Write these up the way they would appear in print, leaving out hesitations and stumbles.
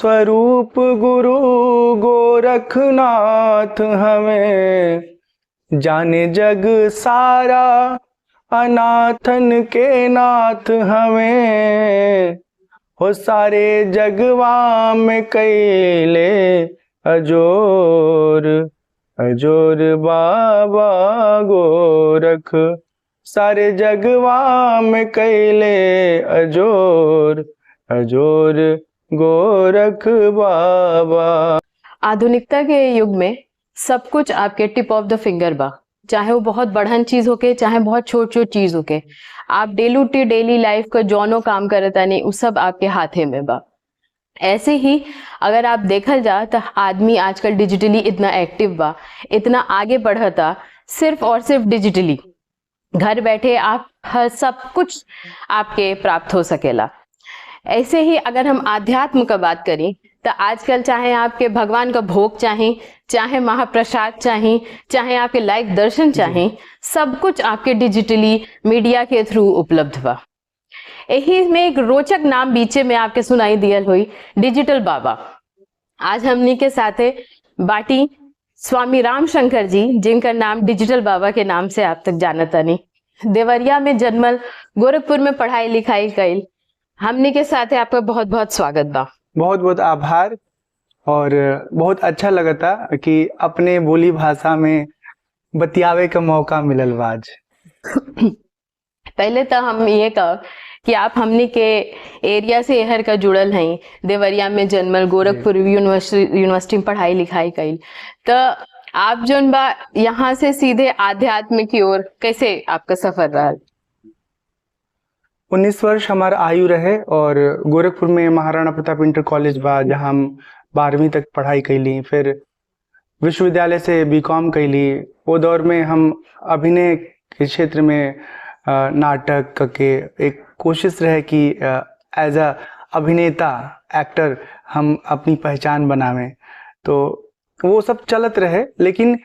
स्वरूप गुरु गोरखनाथ हमें, जाने जग सारा अनाथन के नाथ हमें। हो सारे जगवा में कैले अजोर, अजोर बाबा गोरख। सारे जगवा में कैले अजोर, अजोर गोरख बाबा। आधुनिकता के युग में सब कुछ आपके टिप ऑफ द फिंगर बा, चाहे वो बहुत बढ़न चीज होके चाहे बहुत छोट छोट चीज होके। आप डेली टू डेली लाइफ का जौनो काम करता नहीं, वो सब आपके हाथे में बा। ऐसे ही अगर आप देखल जा तो आदमी आजकल डिजिटली इतना एक्टिव बा, इतना आगे बढ़ता, सिर्फ और सिर्फ डिजिटली। घर बैठे आप हर सब कुछ आपके प्राप्त हो सकेला। ऐसे ही अगर हम आध्यात्म का बात करें तो आजकल चाहे आपके भगवान का भोग चाहे, चाहे महाप्रसाद चाहे, चाहे आपके लाइव दर्शन चाहे, सब कुछ आपके डिजिटली मीडिया के थ्रू उपलब्ध बा। यही में एक रोचक नाम बीचे में आपके सुनाई दियल हुई, डिजिटल बाबा। आज हमनी के साथे बाटी स्वामी राम शंकर जी, जिनका नाम डिजिटल बाबा के नाम से आप तक जानता नहीं। देवरिया में जन्मल, गोरखपुर में पढ़ाई लिखाई कईल। हमनी के साथे आपका बहुत बहुत स्वागत बा। बहुत बहुत आभार। और बहुत अच्छा लगता कि अपने बोली भाषा में बतियावे का मौका मिलल बा आज। पहले तो हम ये कह कि आप हमनी के एरिया से एहर का जुड़ल हैं, देवरिया में जन्मल, गोरखपुर यूनिवर्सिटी में पढ़ाई लिखाई कईल, तो आप जोन बा यहाँ से सीधे आध्यात्म की ओर कैसे आपका सफर रहा? 19 वर्ष हमारा आयु रहे और गोरखपुर में महाराणा प्रताप इंटर कॉलेज बा, जहाँ हम 12वीं तक पढ़ाई कैली। फिर विश्वविद्यालय से बीकॉम कैली। वो दौर में हम अभिनय के क्षेत्र में नाटक के एक कोशिश रहे कि एज अ अभिनेता एक्टर हम अपनी पहचान बनावें। तो वो सब चलत रहे, लेकिन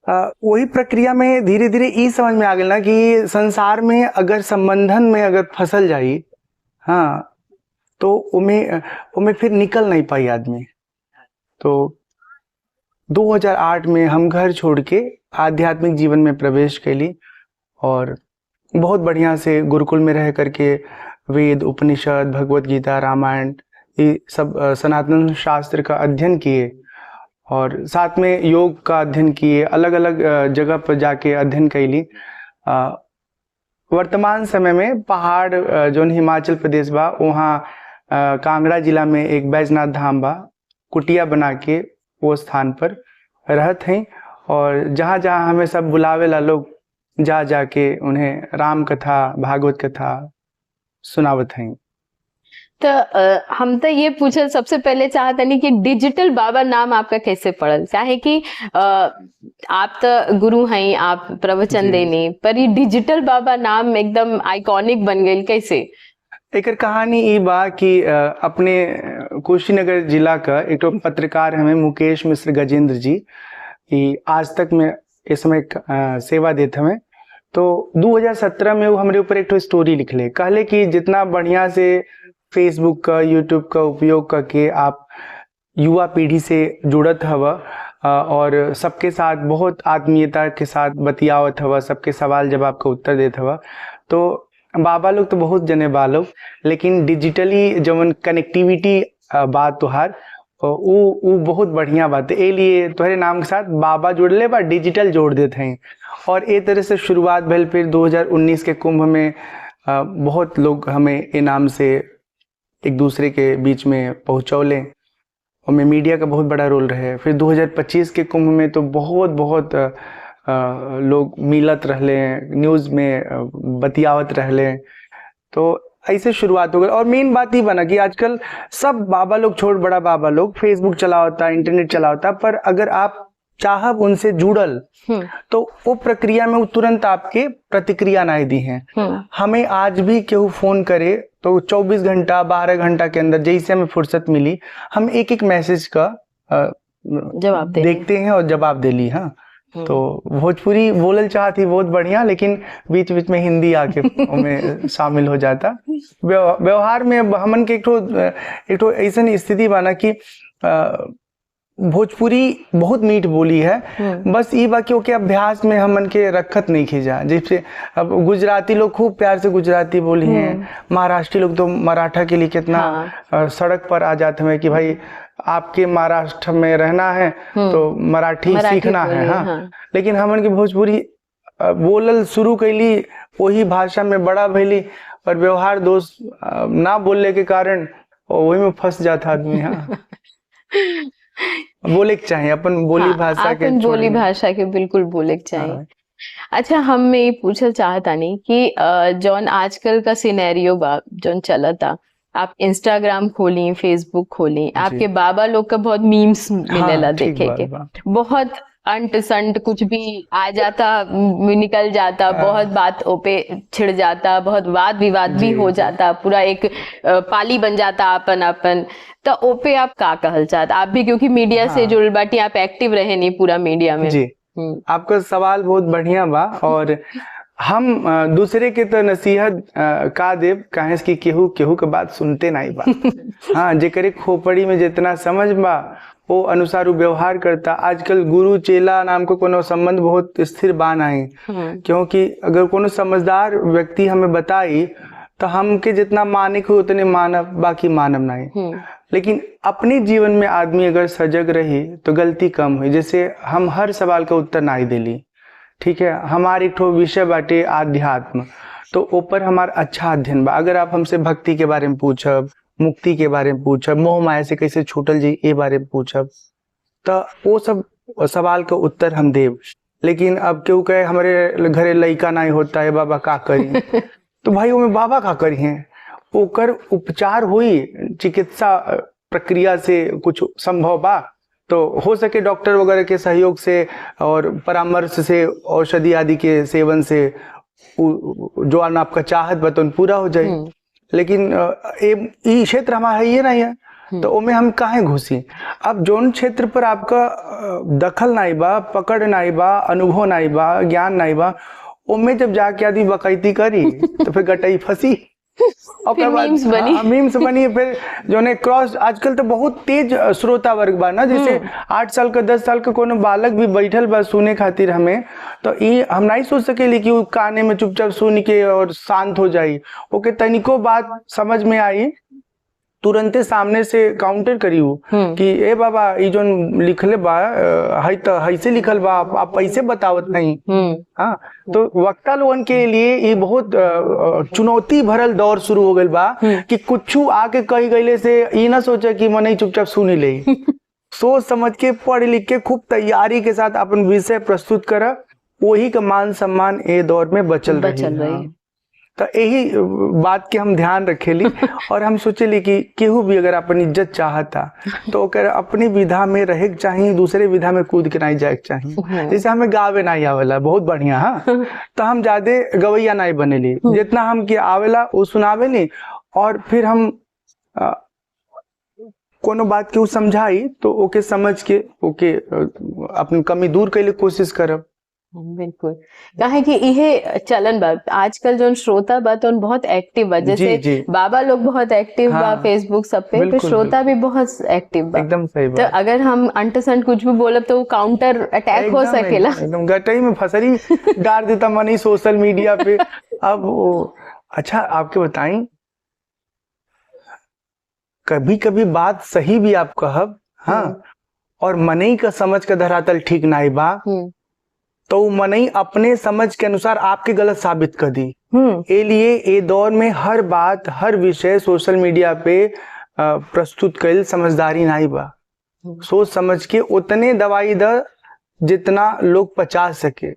वही प्रक्रिया में धीरे धीरे ये समझ में आ गया ना कि संसार में अगर संबंधन में अगर फसल जाई, हाँ, तो उमें फिर निकल नहीं पाई आदमी। तो 2008 में हम घर छोड़ के आध्यात्मिक जीवन में प्रवेश कैली और बहुत बढ़िया से गुरुकुल में रह करके वेद, उपनिषद, भगवत गीता, रामायण, ये सब सनातन शास्त्र का अध्ययन किए और साथ में योग का अध्ययन किए। अलग अलग जगह पर जाके अध्ययन कैली। वर्तमान समय में पहाड़ जो हिमाचल प्रदेश बा, वहाँ कांगड़ा जिला में एक बैजनाथ धाम बा, कुटिया बना के वो स्थान पर रहत हैं। और जहाँ जहाँ हमें सब बुलावेला लोग, जा जाके उन्हें राम कथा, भागवत कथा सुनावत हैं। तो हम तो ये पूछल सबसे पहले चाहते नहीं कि डिजिटल बाबा नाम आपका कैसे पड़ल? चाहे कि आप तो गुरु हैं, आप प्रवचन देने, पर ये डिजिटल बाबा नाम एकदम आइकॉनिक बन गई कैसे? एक कहानी ये बा कि अपने कुशीनगर जिला का एक पत्रकार हमें मुकेश मिश्र गजेंद्र जी, आज तक में इस समय सेवा देते हमें। तो 2017 में वो हमारे ऊपर एक स्टोरी लिख ले, कहले कि जितना बढ़िया से फेसबुक का, यूट्यूब का उपयोग करके आप युवा पीढ़ी से जुड़त हवा और सबके साथ बहुत आत्मीयता के साथ बतियावत हवा, सबके सवाल जवाब का उत्तर देत हवा। तो बाबा लोग तो बहुत जने बा लोग, लेकिन डिजिटली जवन कनेक्टिविटी बात तुहार वो बहुत बढ़िया बात है। ए लिए तुम्हारे नाम के साथ बाबा जुड़ ले बा, डिजिटल जोड़ देते हैं। और ए तरह से शुरुआत भल। फिर 2019 के कुंभ में बहुत लोग हमें ए नाम से एक दूसरे के बीच में पहुँचौले और में मीडिया का बहुत बड़ा रोल रहे। फिर 2025 के कुंभ में तो बहुत लोग मिलत रहले, न्यूज़ में बतियावत रहले। तो ऐसे शुरुआत हो गई। और मेन बात ही बना कि आजकल सब बाबा लोग, छोट बड़ा बाबा लोग फेसबुक चलावता, इंटरनेट चलावता, पर अगर आप चाहब उनसे जुड़ल तो वो प्रक्रिया में वो तुरंत आपके प्रतिक्रिया नहीं दी हैं। हमें आज भी केहू फोन करे तो 24 घंटा 12 घंटा के अंदर जैसे हमें फुर्सत मिली, हम एक एक मैसेज का जवाब देखते हैं और जवाब दे ली। हाँ, तो भोजपुरी बोलल चाहती बहुत बढ़िया, लेकिन बीच बीच में हिंदी आके में शामिल हो जाता। व्यवहार में अब हमन के एक ठो ऐसा स्थिति बना कि भोजपुरी बहुत मीठ बोली है, बस ये बाकी के अभ्यास में हमन के रखत नहीं खींचा। जैसे अब गुजराती लोग खूब प्यार से गुजराती बोली हैं, महाराष्ट्री लोग तो मराठा के लिए कितना सड़क पर आ जाते हैं कि भाई आपके महाराष्ट्र में रहना है तो मराठी सीखना है। हाँ, लेकिन हमन के भोजपुरी बोलल शुरू कैली वही भाषा में बड़ा भैली, पर व्यवहार दोष ना बोलने के कारण वही में फंस जाता आदमी। हाँ, बोले के चाहिए अपन बोली भाषा के, अपन बोली भाषा के बिल्कुल बोले के चाहिए। अच्छा, हम मैं ये पूछल चाहता नहीं कि जौन आजकल का सिनेरियो बा जौन चलता, आप इंस्टाग्राम खोली, फेसबुक खोली, आपके बाबा लोग का बहुत मीम्स मिलेला देखे के, बहुत अंट संट कुछ भी आ जाता, निकल जाता, बहुत बात ओपे छिड़ जाता, बहुत वाद विवाद भी हो जाता, पूरा एक पाली बन जाता अपन अपन। तो ओपे आप का कहल चाहता? आप भी क्योंकि मीडिया से जुड़ल बाटी, आप एक्टिव रहे नहीं पूरा मीडिया में। जी, आपका सवाल बहुत बढ़िया बा, और हम दूसरे के तो नसीहत का देव काहे कि केहू केहू के बात सुनते नहीं बा। हाँ, जेकरे खोपड़ी में जितना समझ बा वो अनुसार व्यवहार करता। आजकल गुरु चेला नाम को कोनो संबंध बहुत स्थिर बा नहीं, क्योंकि अगर कोनो समझदार व्यक्ति हमें बताई तो हमके जितना माने को उतने मानव, बाकी मानव नहीं। लेकिन अपने जीवन में आदमी अगर सजग रही तो गलती कम हुई। जैसे हम हर सवाल का उत्तर नहीं दिली, ठीक है, हमारी एक ठो विषय बाटे आध्यात्म, तो ऊपर हमारा अच्छा अध्ययन बा। अगर आप हमसे भक्ति के बारे में पूछब, मुक्ति के बारे में पूछब, मोह माया से कैसे छूटल जी ये बारे में पूछब, तो वो सब सवाल का उत्तर हम देव। लेकिन अब क्यों कहे हमारे घरे लड़का नहीं होता है, बाबा का करी? तो भाई वो में बाबा का करी हैं, ओकर उपचार हुई, चिकित्सा प्रक्रिया से कुछ संभव बा तो हो सके डॉक्टर वगैरह के सहयोग से और परामर्श से, औषधि आदि के सेवन से जो आपका चाहत बतन पूरा हो जाए। लेकिन ये क्षेत्र हमारा है ये नहीं है, तो ओमे हम काहे घुसी? अब जोन क्षेत्र पर आपका दखल नहीं बा, पकड़ नहीं बा, अनुभव नहीं बा, ज्ञान नहीं बा, ओमे जब जाके आदमी बकैती करी तो फिर गटई फंसी और मीम्स बनी। फिर जो ने क्रॉस, आजकल तो बहुत तेज श्रोता वर्ग बा ना, जैसे 8 साल का 10 साल का कोनो बालक भी बैठल बा सुने खातिर हमें, तो ये हम नहीं सोच सकेली कि वो काने में चुपचाप सुन के और शांत हो जाई। ओके, तनिको बात समझ में आई तुरंते सामने से काउंटर करियो कि ए बाबा ये जो लिखले बा है तो ऐसे लिखल बा, आप ऐसे बतावत नहीं। हाँ, तो वक्ता लोगन के लिए ये बहुत चुनौती भरल दौर शुरू हो गई बा कि कुछ आके कही गईले से ये ना सोचे कि मन चुपचाप सुनी ले। सोच समझ के पढ़ लिख के खूब तैयारी के साथ अपन विषय प्रस्तुत कर, वही का मान सम्मान ए दौर में बचल रही। तो यही बात के हम ध्यान रखेली और हम सोचेली कि केहू भी अगर अपन इज्जत चाहता तो अगर अपनी विधा में रहे के चाहिए, दूसरे विधा में कूद के नहीं जाए के चाहिए। जैसे हमें गावे नहीं आवेला, बहुत बढ़िया, हाँ, तो हम ज्यादा गवैया नहीं बनेली, जितना हम के आवेला वो सुनावेली, और फिर हम कोनो बात के समझाई तो ओके समझ के ओके अपनी कमी दूर कैले कोशिश करब। बिल्कुल, काहे कि इहे चलन बा आजकल जो श्रोता बा तो बहुत एक्टिव बा, जैसे बाबा लोग बहुत एक्टिव बा फेसबुक सब पे, तो श्रोता भी बहुत एक्टिव बा। एकदम सही बात। तो अगर हम अंटसंट कुछ भी बोलब तो काउंटर अटैक हो सकेला, एकदम गटई में फसरी डाल देता मनी सोशल मीडिया पे। अब अच्छा आपके बताएं, कभी कभी बात सही भी आप कहब, हाँ, और मनई का समझ का धरातल ठीक नहीं बा, तो मनई अपने समझ के अनुसार आपके गलत साबित कर दी। ए लिए ए दौर में हर बात, हर विषय सोशल मीडिया पे प्रस्तुत कैल समझदारी नहीं बा। सोच समझ के उतने दवाई द जितना लोग पचा सके।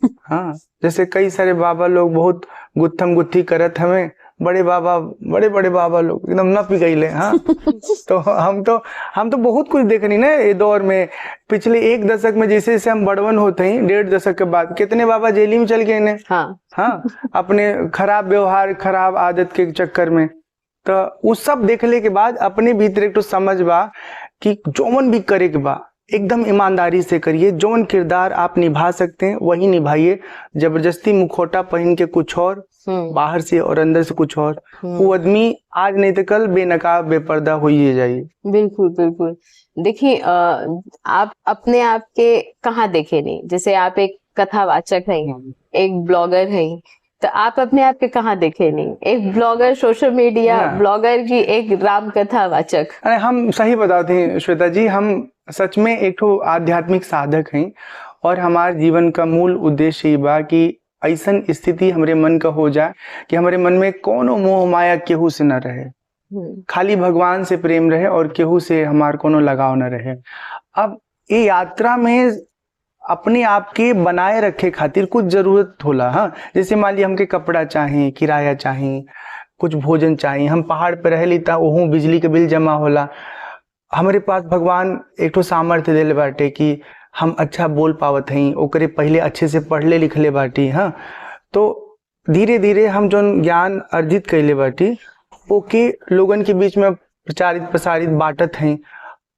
हाँ, जैसे कई सारे बाबा लोग बहुत गुत्थम गुत्थी करत हमें, बड़े बड़े बाबा लोग एकदम न पी गईले। हाँ, तो हम तो बहुत कुछ देखनी ना ये दौर में। पिछले 1 दशक में जैसे जैसे हम बड़वन होते हैं, 1.5 दशक के बाद कितने बाबा जेली में चल गए ने। हाँ, अपने खराब व्यवहार, खराब आदत के चक्कर में। तो उस सब देखने के बाद अपने भीतर एक तो समझ बा कि जोमन भी करे के बा, एकदम ईमानदारी से करिए, जौन किरदार आप निभा सकते हैं वही निभाइए। जबरदस्ती मुखौटा पहन के कुछ और, बाहर से और अंदर से कुछ और, वो आदमी आज नहीं तो कल बेनकाब बेपर्दा हो ही जाइए। बिल्कुल बिल्कुल। देखिए आप अपने आप के कहाँ देखे नहीं, जैसे आप एक कथावाचक हैं, एक ब्लॉगर हैं, तो आप अपने आप के कहाँ देखे नहीं, एक ब्लॉगर, सोशल मीडिया ब्लॉगर की एक राम कथा वाचक। अरे हम सही बताते हैं श्वेता जी, हम सच में एक ठो आध्यात्मिक साधक हैं और हमारे जीवन का मूल उद्देश्य ही बा कि ऐसन स्थिति हमारे मन का हो जाए कि हमारे मन में कोनो मोह माया केहू से न रहे, खाली भगवान से प्रेम रहे और केहू से हमार कोनो लगाव न रहे। अब ये यात्रा में अपने आप के बनाए रखे खातिर कुछ जरूरत होला। हाँ, जैसे मान ली हमके कपड़ा चाहे, किराया चाहे, कुछ भोजन चाहिए, हम पहाड़ पे रह ली ता वहू बिजली के बिल जमा होला। हमारे पास भगवान एक ठो सामर्थ्य देले बाटे कि हम अच्छा बोल पावत हई, ओकरे पहले अच्छे से पढ़ले लिखले बाटी। हाँ, तो धीरे धीरे हम जोन ज्ञान अर्जित कैले बाटी ओके लोगन के बीच में प्रचारित प्रसारित बांटत हैं।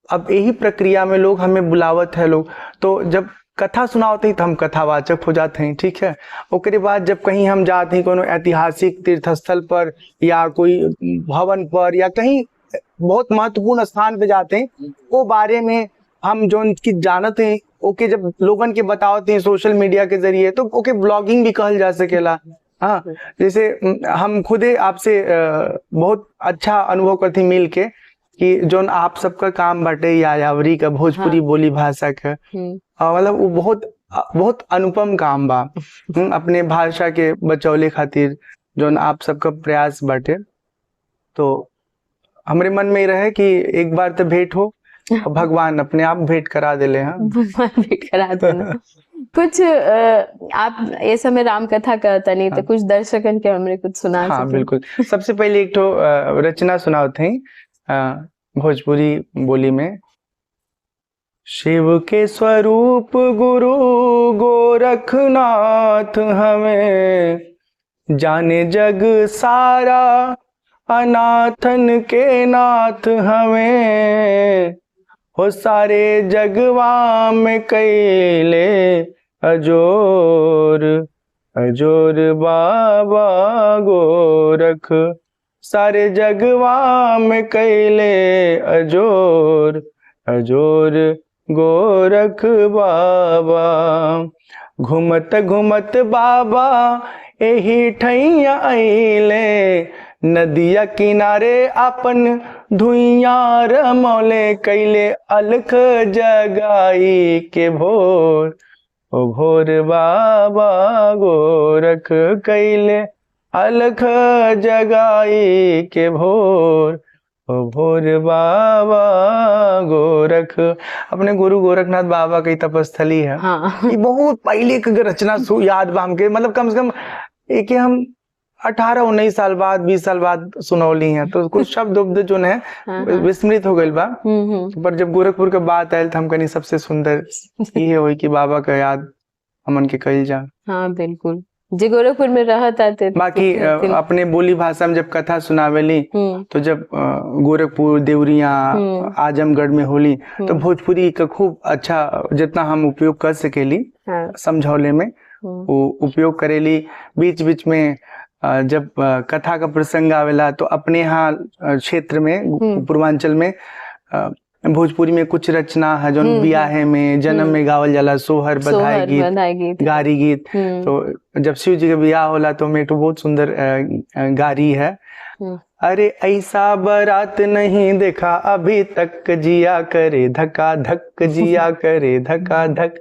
अब यही प्रक्रिया में लोग हमें बुलावत है लोग, तो जब कथा सुनावते हैं तो हम कथावाचक हो जाते हैं, ठीक है। उसके बाद जब कहीं हम जाते हैं कोनो ऐतिहासिक तीर्थस्थल पर या कोई भवन पर या कहीं बहुत महत्वपूर्ण स्थान पे जाते हैं, वो बारे में हम जो उनकी जानते हैं ओके जब लोगन के बतावते हैं सोशल मीडिया के जरिए, तो ओके ब्लॉगिंग भी कहल जा सकेला। हाँ, जैसे हम खुदे आपसे बहुत अच्छा अनुभव करते मिल के कि जोन आप सबका काम बाटे यायावरी का भोजपुरी बोली भाषा का, मतलब वो बहुत अनुपम काम बा अपने भाषा के बचौले खातिर जोन आप सबका प्रयास बाटे। तो हमारे मन में रहे कि एक बार तो भेंट हो, भगवान अपने आप भेंट करा देले। हाँ, भगवान भेंट करा देना। कुछ आप ये समय राम कथा कहता नहीं, तो कुछ दर्शकन के हमरे कुछ सुना। हाँ बिल्कुल, सबसे पहले एक तो रचना सुनाओ थे भोजपुरी बोली में। शिव के स्वरूप गुरु गोरखनाथ हमें, जाने जग सारा अनाथन के नाथ हमें, हो सारे जगवा में कैले अजोर अजोर बाबा गोरख, सारे जगवा में कैले अजोर अजोर गोरख बाबा। घुमत घुमत बाबा एही ठैया अइले, नदिया किनारे अपन धुइया रमौले, कैले अलख जगाई के भोर, ओ भोर बाबा गोरख, कैले अलख जगाई के भोर, ओ भोर बाबा गोरख। अपने गुरु गोरखनाथ बाबा की तपस्थली है। हाँ। ये बहुत पहले की रचना याद बा हमके, मतलब कम से कम एक हम 18-19 साल बाद 20 साल बाद सुनौली हैं, तो कुछ शब्द उब्द जो है विस्मृत हो गई बा। पर जब गोरखपुर के बात आयल तो हम कहीं सबसे सुंदर ये हुई कि बाबा का याद हमन के कइल जा। हाँ बिल्कुल, जी गोरखपुर में रहता थे। बाकी अपने बोली भाषा में जब कथा सुनावेली तो जब गोरखपुर देवरिया आजमगढ़ में होली तो भोजपुरी का खूब अच्छा जितना हम उपयोग कर सकेली समझौले में वो उपयोग करेली। बीच बीच में जब कथा का प्रसंग आवेला तो अपने यहाँ क्षेत्र में पूर्वांचल में भोजपुरी में कुछ रचना है जो बियाहे में जन्म में गावल जाला, सोहर बधाई गीत गारी गीत। तो जब शिव जी का बियाह होला तो में तो बहुत सुंदर गारी है। अरे ऐसा बारात नहीं देखा अभी तक, जिया करे धक्का धक, जिया करे धक्का धक,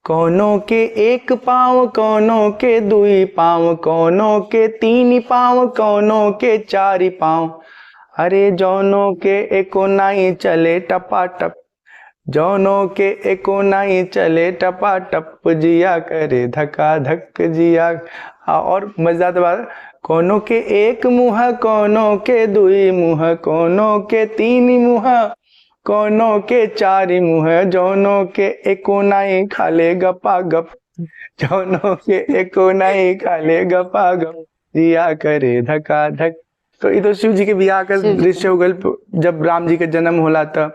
कोनो के एक पाँव कोनो के दुई पाँव, कोनो के तीन पाँव कोनो के चारि पाँव, अरे जौनों के एको नाई चले टपा टप, जौनों के एको नाई चले टपा टप, जिया करे धक्का धक जिया। और मजेदार बात, कोनो के एक मुँह कोनो के दुई मुँह, कोनो के तीन मुँह कोनो के चारि मुँह, जौनों के एको नाई खाले गपा गप, जौनों के एको नाई खाले गपा गप, जिया करे धक्का धक। तो ये तो शिव जी के बियाह का दृश्य हो गल। जब राम जी का जन्म होला था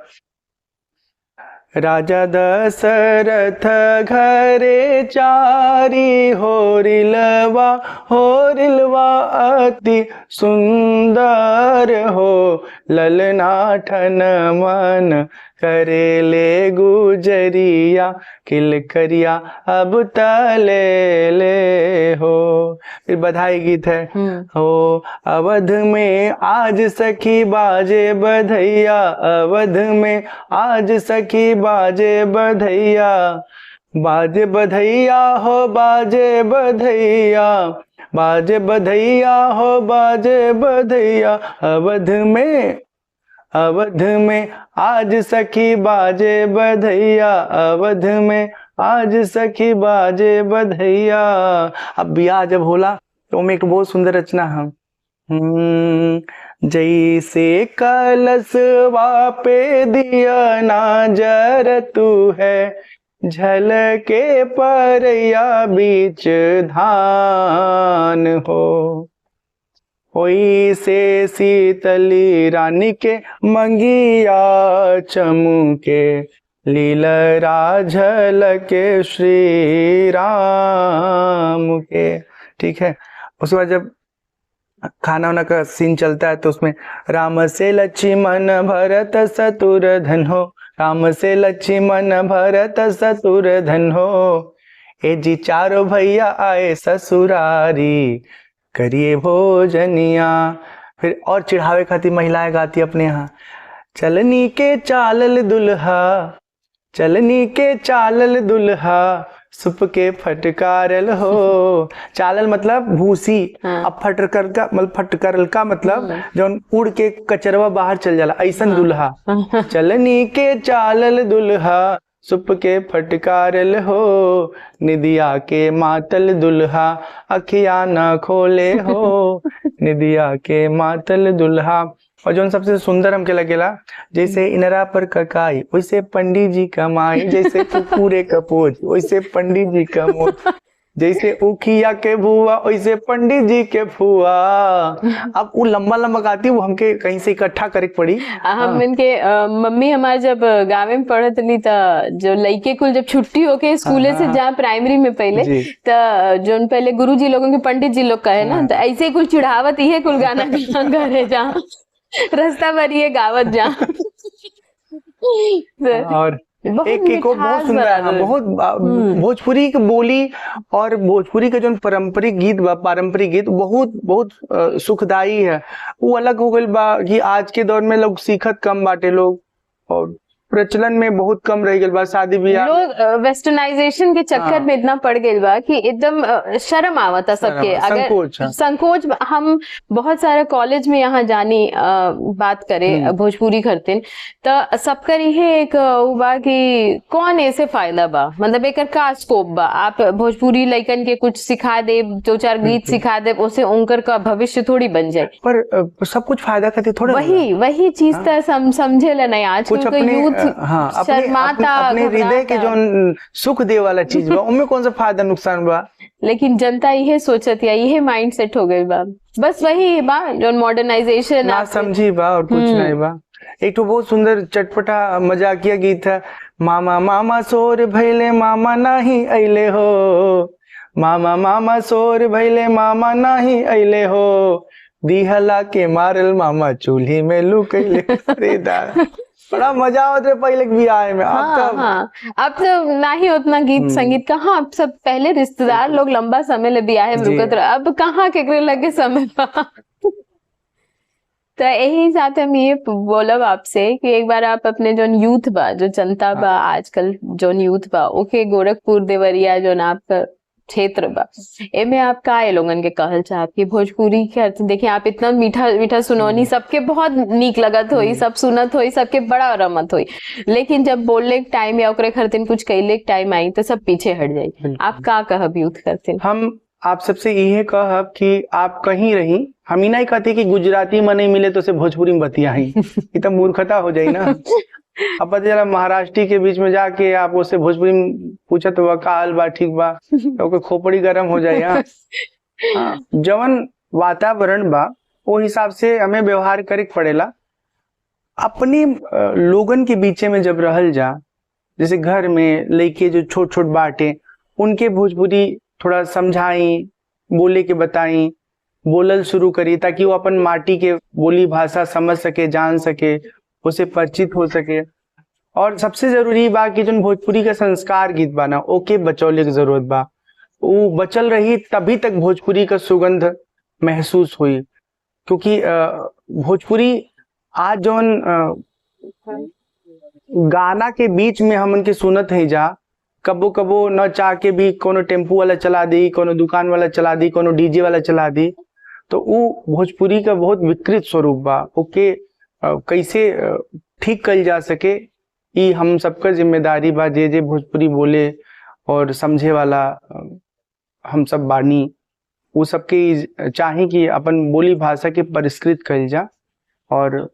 राजा दशरथ घरे चारी, होरिलवा अति सुंदर हो, ललनाठन मन करेले गुजरिया, किलकरिया अब तले ले हो। फिर बधाई गीत है हो, अवध में आज सखी बाजे बधैया, अवध में आज सखी बाजे बधैया, बाजे बधैया हो बाजे बधैया, बाजे बधैया हो बाजे बधैया, अवध में आज सखी बाजे बधैया, अवध में आज सखी बाजे बधैया। अब बियाह जब होला तो में एक बहुत सुंदर रचना है। जैसे कलशवा पे दिया ना जर तू है, झलके परया बीच धान हो, ओई से शीतली रानी के मंगिया चमके, लीलरा झलके श्री राम के। ठीक है, उसके बाद जब खाना वाना का सीन चलता है तो उसमें राम से लक्ष्मण भरत शत्रुघ्न हो, राम से लक्ष्मण भरत शत्रुघ्न हो, ए जी चारों भैया आए ससुरारी, करिए भोजनिया। फिर और चिढ़ावे खाती महिलाएं गाती अपने यहाँ, चलनी के चालल दुल्हा, चलनी के चालल दुल्हा, सुप के फटकारल हो। चालल मतलब भूसी, अब फटकर का मतलब फटकारल का मतलब जौन उड़ के कचरवा बाहर चल जाला, ऐसन दुल्हा। चलनी के चालल दुल्हा, सुप के फटकारल हो, निदिया के मातल दुल्हा, अखिया न खोले हो, निदिया के मातल दुल्हा। और जो सबसे सुंदर हमके लगेला, जैसे इनरा पर ककाई वैसे पंडित जी कमाई, जैसे कुकुरे कपोज वैसे पंडित जी कमोज, जैसे उखिया के भुआ वैसे पंडित जी के फुआ। अब वो लंबा लंबा गाती, वो हमके कहीं से इकट्ठा करे पड़ी। हम इनके मम्मी हमारे जब गाँव में पढ़त ली था, जो लड़के कुल जब छुट्टी होके स्कूले से जहाँ प्राइमरी में पहले तो जो पहले गुरु जी लोगों के पंडित जी लोग कहे ना, तो ऐसे कुल चिढ़ावत ही है कुल गाना घरे जहाँ रास्ता भर ये गावत जहाँ। और एक बहुत सुंदर है, बहुत भोजपुरी की बोली और भोजपुरी का जो पारंपरिक गीत बा, पारंपरिक गीत बहुत सुखदाई है। वो अलग हो गई बा कि आज के दौर में लोग सीखत कम बाटे लोग, और प्रचलन में बहुत कम रह गई बा। शादी ब्याह लोग वेस्टर्नाइजेशन के चक्कर में इतना पड़ गए बा कि एकदम शर्म आवता सबके, अगर संकोच। हम बहुत सारे कॉलेज में यहाँ जानी बात करे भोजपुरी करते तो सबका ये एक बा कि कौन ऐसे फायदा बा, मतलब एक का स्कोप बा, आप भोजपुरी लइकन के कुछ सिखा दे, दो चार गीत सिखा दे, उससे उनकर का भविष्य थोड़ी बन जाए। पर सब कुछ फायदा करते थोड़ा, वही चीज तो समझे ला नहीं आज कुछ यूथ अपने हृदय के जो सुख दे वाला चीज बा, उनमें कौन सा फायदा नुकसान बा। लेकिन जनता यही सोचत या यही माइंड सेट हो गई बा, बस वही बा जो मॉडर्नाइजेशन ना समझी बा और कुछ नहीं बा। एक तो बहुत सुंदर चटपटा मजाकिया गीत है, मामा मामा सोर भैले मामा नाही अइले हो, मामा मामा सोर भैले मामा नाही अइले हो, दिहला के मारल मामा चूल्ही में लुकैले। बड़ा मजा होता है पहले ब्याह में। अब तो ना ही उतना गीत संगीत कहाँ, अब सब पहले रिश्तेदार लोग लंबा समय ले ब्याह में रुकत रहे, अब कहाँ केकरे लगे समय पा। तो यही साथ हम ये बोलब आपसे कि एक बार आप अपने जो यूथ बा, जो जनता बा आजकल जो यूथ बा, ओके गोरखपुर देवरिया जो आपका क्षेत्र बा, एमे आप का लोगन के कहल चाहत कि भोजपुरी के देखिए आप इतना मीठा मीठा सुनौनी, सबके बहुत नीक लगत होई, सब सुनत होई, सबके बड़ा रमत होई, लेकिन जब बोलने के टाइम या ओकरे खरतिन कुछ कहले के टाइम आई तो सब पीछे हट जाई। आप का कहब यूथ करतिन? हम आप सबसे यही कहब कि आप कहीं रही, हम ही नहीं कहते कि गुजराती में नहीं मिले तो से भोजपुरी में बतियाही, ये तो मूर्खता हो जाई ना। अब पता चला महाराष्ट्री के बीच में जाके आप उससे भोजपुरी में पूछा तो का हाल बा, ठीक बा, तो खोपड़ी गर्म हो जाए। जवन वातावरण बा वो हिसाब से हमें व्यवहार करे पड़ेला। अपने लोगन के बीच में जब रहल जा जैसे घर में लड़के जो छोट छोट बाटे उनके भोजपुरी थोड़ा समझाई, बोले के बताई, बोलल शुरू करी, ताकि वो अपन माटी के बोली भाषा समझ सके, जान सके, उसे परिचित हो सके। और सबसे जरूरी बा कि जो भोजपुरी का संस्कार गीत बा ना ओके बचौले की जरूरत बा। वो बचल रही तभी तक भोजपुरी का सुगंध महसूस हुई। क्योंकि भोजपुरी आज जौन गाना के बीच में हम उनके सुनत है जा, कबो कबो न चाह के भी कोनो टेम्पू वाला चला दी, कोनो दुकान वाला चला दी, कोनो डीजे वाला चला दी, तो वो भोजपुरी का बहुत विकृत स्वरूप बा। ओके कैसे ठीक कल जा सके, ये हम सबका जिम्मेदारी बा। जे जे भोजपुरी बोले और समझे वाला हम सब बानी, वो सबके चाहे कि अपन बोली भाषा के परिष्कृत कल जा। और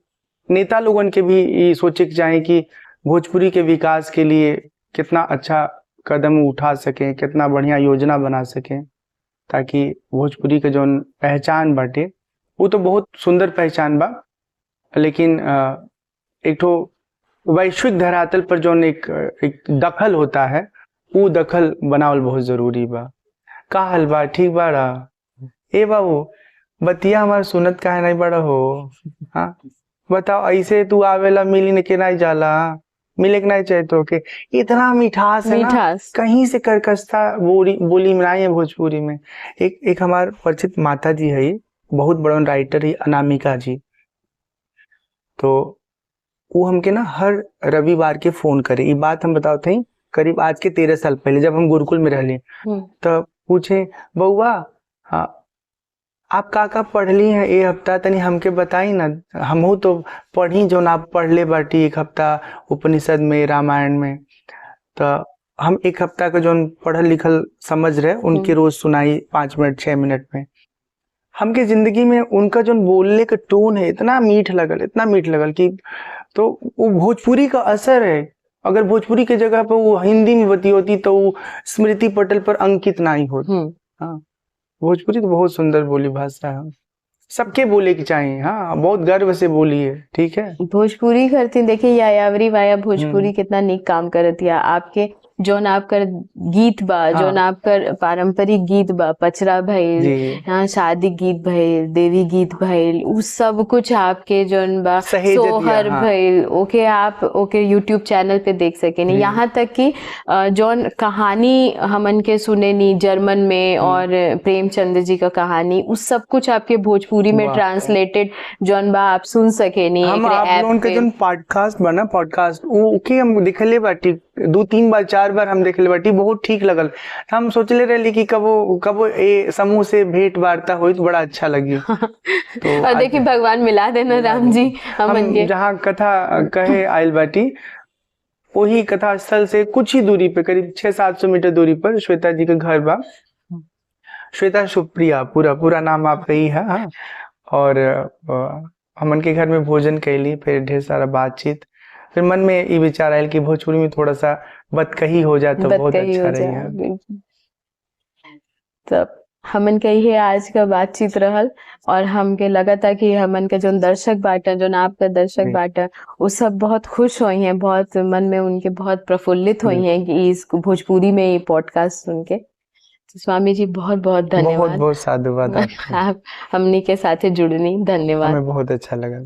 नेता लोगन के भी ये सोचे के चाहे कि भोजपुरी के विकास के लिए कितना अच्छा कदम उठा सकें, कितना बढ़िया योजना बना सकें, ताकि भोजपुरी के जो पहचान बाटे वो तो बहुत सुंदर पहचान बा, लेकिन एक ठो वैश्विक धरातल पर जो एक दखल होता है, वो दखल बनावल बहुत जरूरी बा। का हाल बा? ठीक बाड़ा? ए बाबू बतिया हमार सुनत काहे नहीं बड़ा हो? हाँ बताओ, ऐसे तू आवेला मिली के नहीं जाला, मिले के नहीं चाहे तो के इतना मिठास है ना, कहीं से कर्कशता बोली में नहीं है भोजपुरी में। एक हमार परिचित माता जी है, बहुत बड़ा राइटर है, अनामिका जी। तो वो हमके ना हर रविवार के फोन करे। ये बात हम बताओ थे करीब आज के 13 साल पहले, जब हम गुरुकुल में रहली। तो पूछे, बउआ आप का पढ़ली हैं ये हफ्ता, तनी हमके बताई ना, हमहू तो पढ़ी जो आप पढ़ले बाटी एक हफ्ता उपनिषद में, रामायण में। तो हम एक हफ्ता का जो पढ़ल लिखल समझ रहे उनके रोज सुनाई 5 मिनट 6 मिनट में। हमके जिंदगी में उनका जो बोलने का टोन है इतना मीठ लगल, इतना मीठ लगल कि तो वो भोजपुरी का असर है। अगर भोजपुरी के जगह पर वो हिंदी में बती होती तो वो स्मृति पटल पर अंकित नहीं होती। हाँ, भोजपुरी तो बहुत सुंदर बोली भाषा है, सबके बोले की चाहिए। हाँ, बहुत गर्व से बोली है, ठीक है। भोजपुरी करती देखिए यायावरी वाया भोजपुरी कितना नीक काम करती है। आपके जोन आपकर गीत बा, जोन आपकर पारंपरिक गीत बा, पचरा भइल, यहाँ शादी गीत भइल, देवी गीत भइल, उ सब कुछ आपके जोन बा सोहर भइल, ओके आप ओके यूट्यूब चैनल पे देख सके नहीं। यहाँ तक कि जोन कहानी हमन के सुने नी जर्मन में और प्रेमचंद जी का कहानी, उस सब कुछ आपके भोजपुरी में ट्रांसलेटेड जोन बा आप सुन सके नहीं। हम आप लोगन के जोन पॉडकास्ट बना, पॉडकास्ट ओके हम दिखले बाटी 2-3 बार 4 बार हम देखले बाटी, बहुत ठीक लगल। हम सोचले रहे कि कबो ए समूह से भेंट वार्ता हुई तो बड़ा अच्छा लगी। तो और देखिए भगवान मिला देना राम जी हम जहाँ कथा कहे आयल बाटी, वही कथा स्थल से कुछ ही दूरी पे, करीब 600-700 मीटर दूरी पर श्वेता जी का घर बा। श्वेता सुप्रिया पूरा नाम आप ही है। हाँ, और हमन के घर में भोजन कैली, फिर ढेर सारा बातचीत, फिर मन में ये विचार आयल कि भोजपुरी में थोड़ा सा बतकही हो जाए तो बहुत अच्छा रहेगा। तब हमन के ही आज का बातचीत रहल, और हमके लगा था कि हमन के जो दर्शक बाटा, जो आपका दर्शक बाटा, वो सब बहुत खुश हुई हैं, बहुत मन में उनके बहुत प्रफुल्लित हुई हैं कि इस भोजपुरी में ये पॉडकास्ट सुन के। तो स्वामी जी बहुत बहुत धन्यवाद, बहुत साधुवाद आप हमनी के साथ जुड़नी, धन्यवाद। हमें बहुत अच्छा लगा।